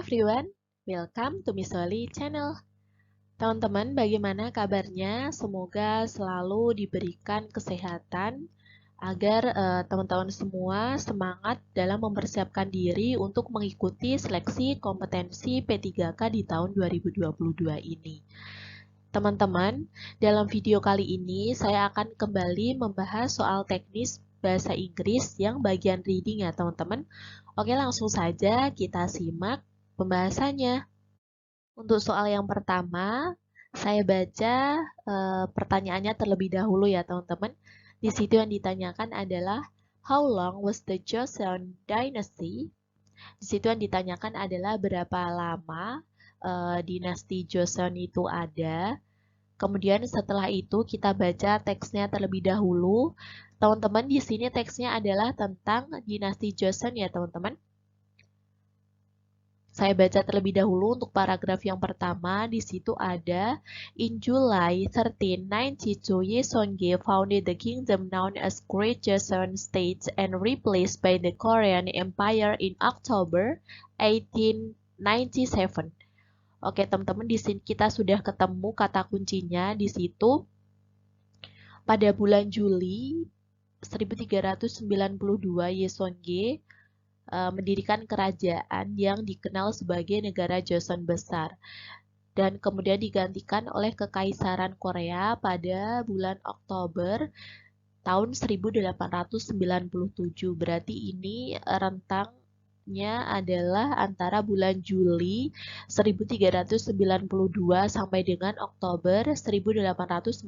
everyone, welcome to Miss Oli channel. Teman-teman, bagaimana kabarnya? Semoga selalu diberikan kesehatan agar teman-teman semua semangat dalam mempersiapkan diri untuk mengikuti seleksi kompetensi P3K di tahun 2022 ini. Teman-teman, dalam video kali ini saya akan kembali membahas soal teknis bahasa Inggris yang bagian reading ya teman-teman. Oke, langsung saja kita simak pembahasannya. Untuk soal yang pertama, saya baca pertanyaannya terlebih dahulu ya teman-teman. Di situ yang ditanyakan adalah How long was the Joseon Dynasty? Di situ yang ditanyakan adalah berapa lama dinasti Joseon itu ada. Kemudian setelah itu kita baca teksnya terlebih dahulu. Teman-teman, di sini teksnya adalah tentang dinasti Joseon ya teman-teman. Saya baca terlebih dahulu untuk paragraf yang pertama. Di situ ada In July 1392, Ye Seong-ge founded the kingdom known as Great Joseon State and replaced by the Korean Empire in October 1897. Oke, teman-teman, di sini kita sudah ketemu kata kuncinya di situ. Pada bulan Juli 1392, Ye Seong-ge mendirikan kerajaan yang dikenal sebagai negara Joseon besar dan kemudian digantikan oleh Kekaisaran Korea pada bulan Oktober tahun 1897. Berarti ini rentangnya adalah antara bulan Juli 1392 sampai dengan Oktober 1897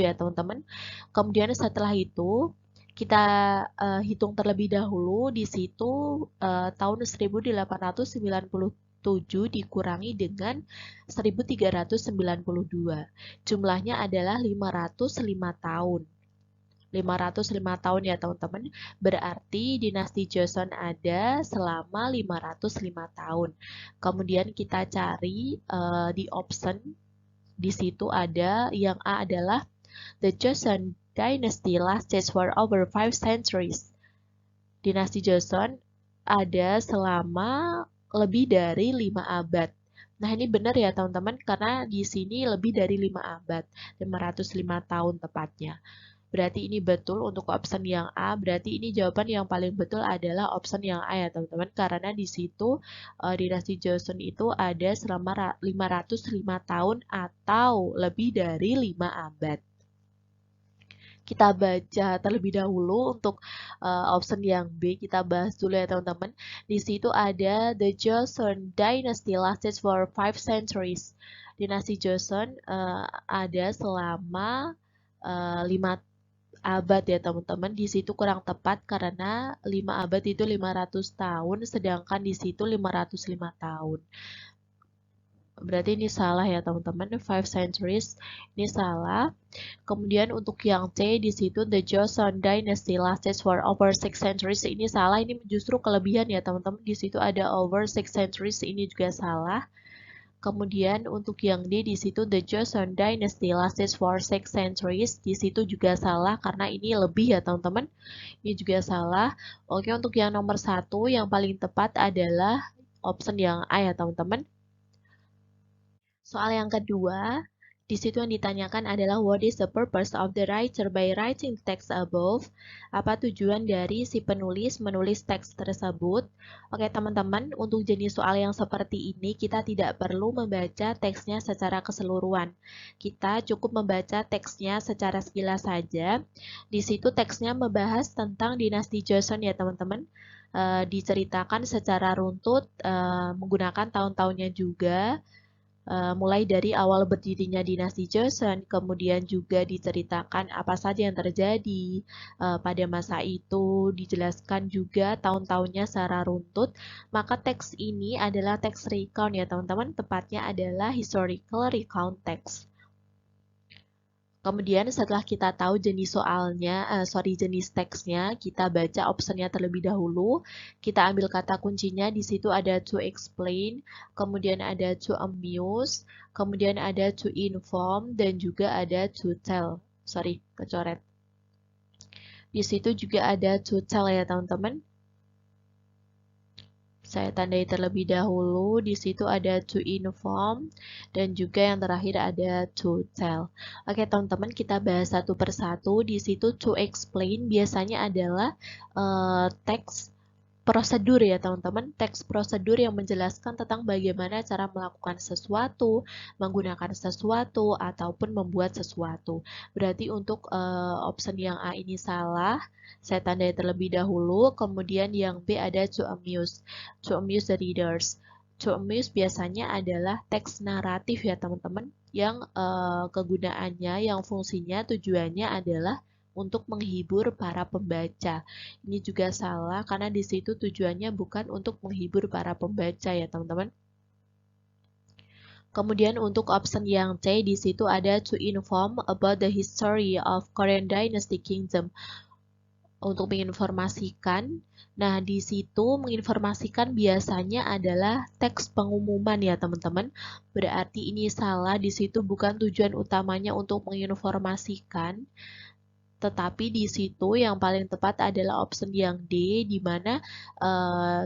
ya teman-teman. Kemudian setelah itu kita hitung terlebih dahulu. Di situ tahun 1897 dikurangi dengan 1392. Jumlahnya adalah 505 tahun. 505 tahun ya teman-teman. Berarti dinasti Joseon ada selama 505 tahun. Kemudian kita cari di option. Di situ ada yang A adalah The Joseon Dynasty lasted for over 5 centuries. Dinasti Joseon ada selama lebih dari 5 abad. Nah, ini benar ya teman-teman karena di sini lebih dari 5 abad, 505 tahun tepatnya. Berarti ini betul untuk option yang A. Berarti ini jawaban yang paling betul adalah option yang A ya teman-teman karena di situ dinasti Joseon itu ada selama 505 tahun atau lebih dari 5 abad. Kita baca terlebih dahulu untuk option yang B, kita bahas dulu ya teman-teman. Di situ ada The Joseon Dynasty lasted for 5 centuries. Dinasti Joseon ada selama 5 abad ya teman-teman. Di situ kurang tepat karena 5 abad itu 500 tahun, sedangkan di situ 505 tahun. Berarti ini salah ya teman-teman, 5 centuries ini salah. Kemudian untuk yang C di situ The Joseon Dynasty lasted for over 6 centuries ini salah, ini justru kelebihan ya teman-teman. Di situ ada over 6 centuries ini juga salah. Kemudian untuk yang D di situ The Joseon Dynasty lasted for 6 centuries di situ juga salah karena ini lebih ya teman-teman. Ini juga salah. Oke, untuk yang nomor 1 yang paling tepat adalah option yang A ya teman-teman. Soal yang kedua, di situ yang ditanyakan adalah what is the purpose of the writer by writing text above? Apa tujuan dari si penulis menulis teks tersebut? Oke teman-teman, untuk jenis soal yang seperti ini kita tidak perlu membaca teksnya secara keseluruhan. Kita cukup membaca teksnya secara sekilas saja. Di situ teksnya membahas tentang dinasti Joseon ya teman-teman. Diceritakan secara runtut menggunakan tahun-tahunnya juga. Mulai dari awal berdirinya dinasti Joseon, kemudian juga diceritakan apa saja yang terjadi pada masa itu, dijelaskan juga tahun-tahunnya secara runtut. Maka teks ini adalah teks recount ya teman-teman, tepatnya adalah historical recount text. Kemudian setelah kita tahu jenis soalnya, jenis teksnya, kita baca optionnya terlebih dahulu. Kita ambil kata kuncinya, di situ ada to explain, kemudian ada to amuse, kemudian ada to inform, dan juga ada to tell. Kecoret. Di situ juga ada to tell ya teman-teman. Saya tandai terlebih dahulu. Di situ ada to inform dan juga yang terakhir ada to tell. Oke, teman-teman, kita bahas satu persatu. Di situ to explain biasanya adalah teks prosedur ya teman-teman, teks prosedur yang menjelaskan tentang bagaimana cara melakukan sesuatu, menggunakan sesuatu, ataupun membuat sesuatu. Berarti untuk option yang A ini salah, saya tandai terlebih dahulu, kemudian yang B ada to amuse the readers. To amuse biasanya adalah teks naratif ya teman-teman, yang kegunaannya, yang fungsinya, tujuannya adalah untuk menghibur para pembaca. Ini juga salah karena di situ tujuannya bukan untuk menghibur para pembaca ya teman-teman. Kemudian untuk option yang C di situ ada to inform about the history of Korean Dynasty Kingdom. Untuk menginformasikan. Nah, di situ menginformasikan biasanya adalah teks pengumuman ya teman-teman. Berarti ini salah, di situ bukan tujuan utamanya untuk menginformasikan. Tetapi di situ yang paling tepat adalah option yang D, di mana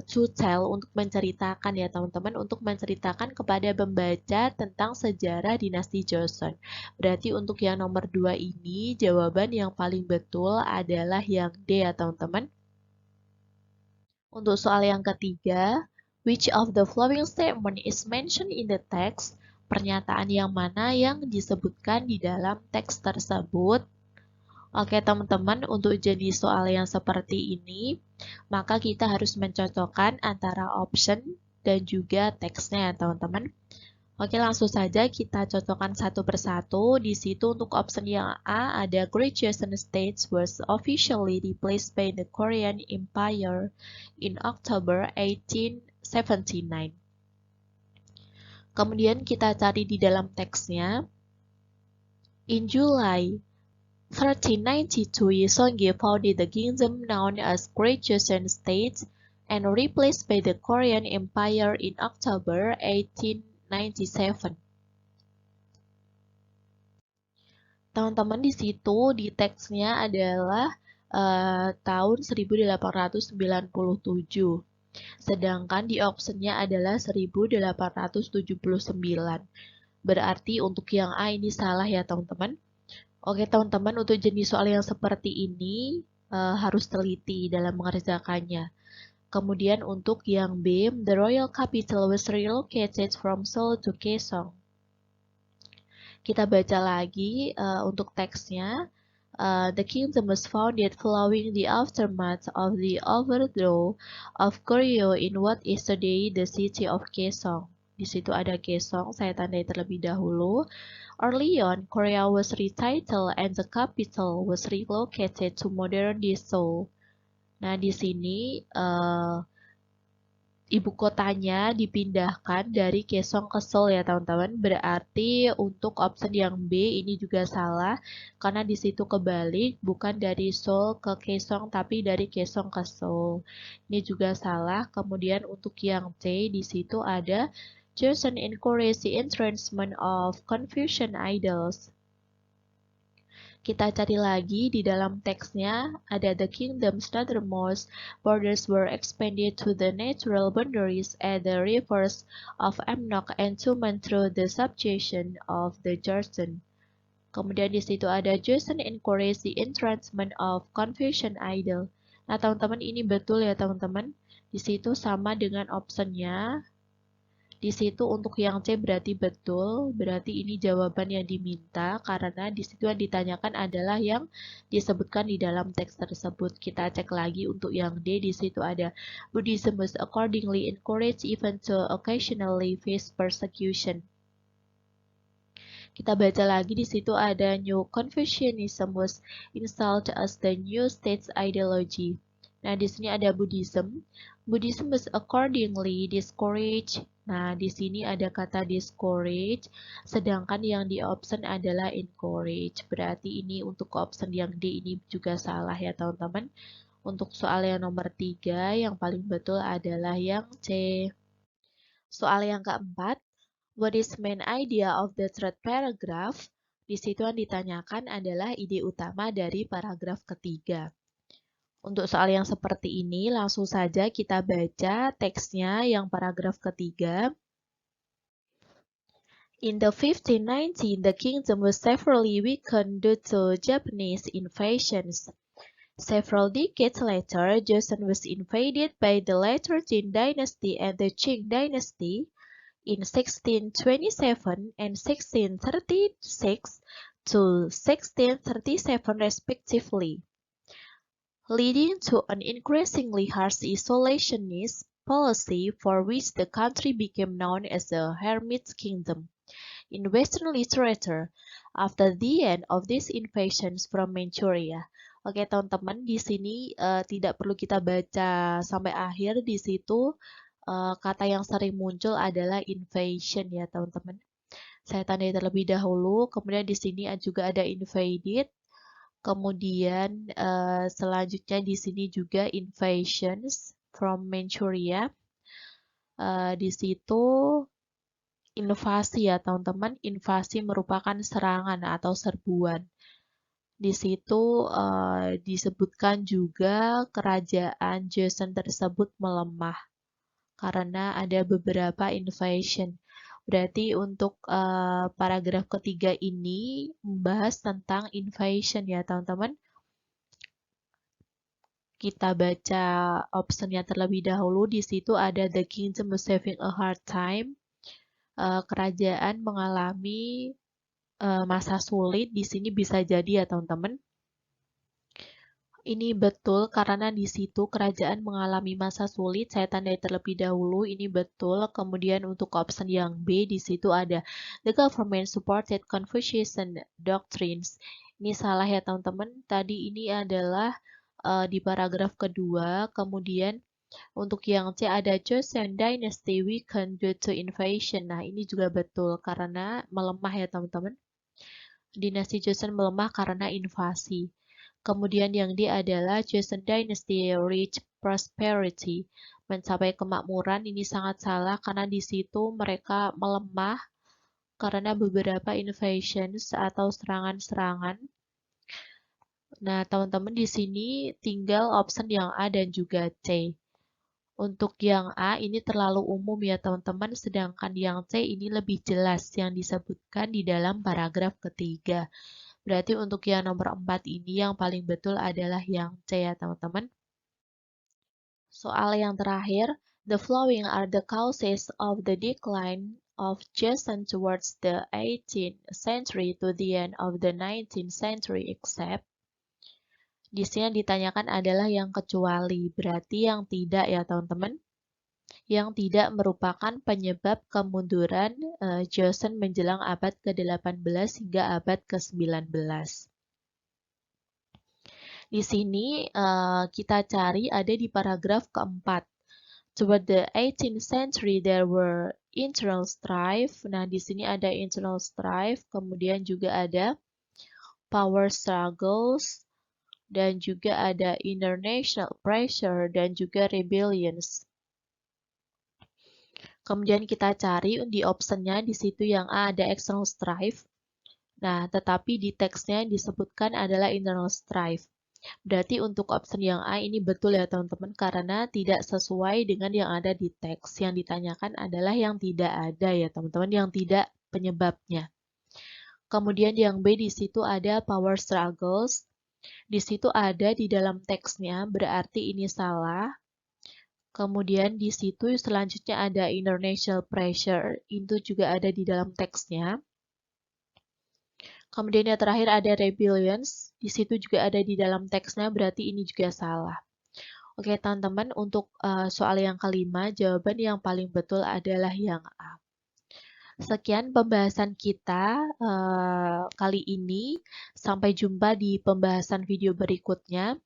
to tell untuk menceritakan ya teman-teman, untuk menceritakan kepada pembaca tentang sejarah dinasti Joseon. Berarti untuk yang nomor 2 ini, jawaban yang paling betul adalah yang D ya teman-teman. Untuk soal yang ketiga, which of the following statement is mentioned in the text? Pernyataan yang mana yang disebutkan di dalam teks tersebut? Oke teman-teman, untuk jenis soal yang seperti ini, maka kita harus mencocokkan antara option dan juga teksnya ya teman-teman. Oke, langsung saja kita cocokkan satu persatu. Di situ untuk option yang A ada Great Joseon State was officially replaced by the Korean Empire in October 1879. Kemudian kita cari di dalam teksnya. In July 1392, Yeongi founded the kingdom known as Great Joseon State and replaced by the Korean Empire in October 1897. Teman-teman, di situ di teksnya adalah tahun 1897. Sedangkan di optionnya adalah 1879. Berarti untuk yang A ini salah ya teman-teman. Oke teman-teman, untuk jenis soal yang seperti ini harus teliti dalam mengerjakannya. Kemudian untuk yang B, the royal capital was relocated from Seoul to Kaesong. Kita baca lagi untuk teksnya. The kingdom was founded following the aftermath of the overthrow of Goryeo in what is today the city of Kaesong. Di situ ada Kaesong, saya tandai terlebih dahulu. Early on, Korea was retitled and the capital was relocated to modern Seoul. Nah, di sini ibu kotanya dipindahkan dari Kaesong ke Seoul ya teman-teman. Berarti untuk option yang B ini juga salah karena di situ kebalik, bukan dari Seoul ke Kaesong tapi dari Kaesong ke Seoul. Ini juga salah. Kemudian untuk yang C di situ ada Joseon encouraged the entrancement of Confucian idols. Kita cari lagi di dalam teksnya, ada the kingdom's northernmost borders were expanded to the natural boundaries at the rivers of Amnok and Tumen through the subjugation of the Joseon. Kemudian di situ ada Joseon encouraged the entrancement of Confucian idol. Nah teman-teman, ini betul ya teman-teman. Di situ sama dengan optionnya. Di situ untuk yang C berarti betul, berarti ini jawaban yang diminta karena di situ yang ditanyakan adalah yang disebutkan di dalam teks tersebut. Kita cek lagi untuk yang D, di situ ada Buddhism was accordingly encouraged even to occasionally face persecution. Kita baca lagi di situ ada New Confucianism was installed as the new state's ideology. Nah, di sini ada Buddhism. Buddhism was accordingly discouraged. Nah, di sini ada kata discourage, sedangkan yang di option adalah encourage. Berarti ini untuk option yang D ini juga salah ya teman-teman. Untuk soal yang nomor 3, yang paling betul adalah yang C. Soal yang keempat, what is main idea of the third paragraph? Di situ yang ditanyakan adalah ide utama dari paragraf ketiga. Untuk soal yang seperti ini, langsung saja kita baca teksnya yang paragraf ketiga. In the 1519, the kingdom was severely weakened due to Japanese invasions. Several decades later, Joseon was invaded by the later Jin dynasty and the Qing dynasty in 1627 and 1636 to 1637 respectively, leading to an increasingly harsh isolationist policy for which the country became known as the Hermit Kingdom. In Western literature, after the end of these invasions from Manchuria. Oke, teman-teman, di sini tidak perlu kita baca sampai akhir. Di situ kata yang sering muncul adalah invasion ya, teman-teman. Saya tandai terlebih dahulu. Kemudian di sini juga ada invaded. Kemudian selanjutnya di sini juga invasions from Manchuria. Di situ invasi ya teman-teman, invasi merupakan serangan atau serbuan. Di situ disebutkan juga kerajaan Joseon tersebut melemah karena ada beberapa invasion. Berarti untuk paragraf ketiga ini membahas tentang invasion ya teman-teman. Kita baca optionnya terlebih dahulu. Di situ ada the kingdom was having a hard time. Kerajaan mengalami masa sulit. Di sini bisa jadi ya teman-teman. Ini betul karena di situ kerajaan mengalami masa sulit. Saya tandai terlebih dahulu. Ini betul. Kemudian untuk option yang B di situ ada the government supported Confucian doctrines. Ini salah ya teman-teman. Tadi ini adalah di paragraf kedua. Kemudian untuk yang C ada Joseon Dynasty weakened due to invasion. Nah, ini juga betul karena melemah ya teman-teman. Dinasti Joseon melemah karena invasi. Kemudian yang D adalah Joseon Dynasty reach prosperity. Mencapai kemakmuran ini sangat salah karena di situ mereka melemah karena beberapa invasions atau serangan-serangan. Nah, teman-teman di sini tinggal option yang A dan juga C. Untuk yang A ini terlalu umum ya teman-teman, sedangkan yang C ini lebih jelas yang disebutkan di dalam paragraf ketiga. Berarti untuk yang nomor 4 ini yang paling betul adalah yang C ya teman-teman. Soal yang terakhir, the following are the causes of the decline of Joseon towards the 18th century to the end of the 19th century except. Di sini yang ditanyakan adalah yang kecuali, berarti yang tidak ya teman-teman. Yang tidak merupakan penyebab kemunduran Joseon menjelang abad ke-18 hingga abad ke-19. Di sini kita cari ada di paragraf keempat. Toward the 18th century there were internal strife. Nah, di sini ada internal strife, kemudian juga ada power struggles, dan juga ada international pressure, dan juga rebellions. Kemudian kita cari di optionnya, di situ yang A ada external strife. Nah, tetapi di teksnya disebutkan adalah internal strife. Berarti untuk option yang A ini betul ya teman-teman, karena tidak sesuai dengan yang ada di teks. Yang ditanyakan adalah yang tidak ada ya teman-teman, yang tidak penyebabnya. Kemudian yang B di situ ada power struggles. Di situ ada di dalam teksnya, berarti ini salah. Kemudian di situ selanjutnya ada international pressure, itu juga ada di dalam teksnya. Kemudian yang terakhir ada rebellions, di situ juga ada di dalam teksnya, berarti ini juga salah. Oke teman-teman, untuk soal yang kelima, jawaban yang paling betul adalah yang A. Sekian pembahasan kita kali ini. Sampai jumpa di pembahasan video berikutnya.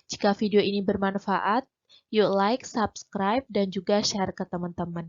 Jika video ini bermanfaat, yuk like, subscribe, dan juga share ke teman-teman.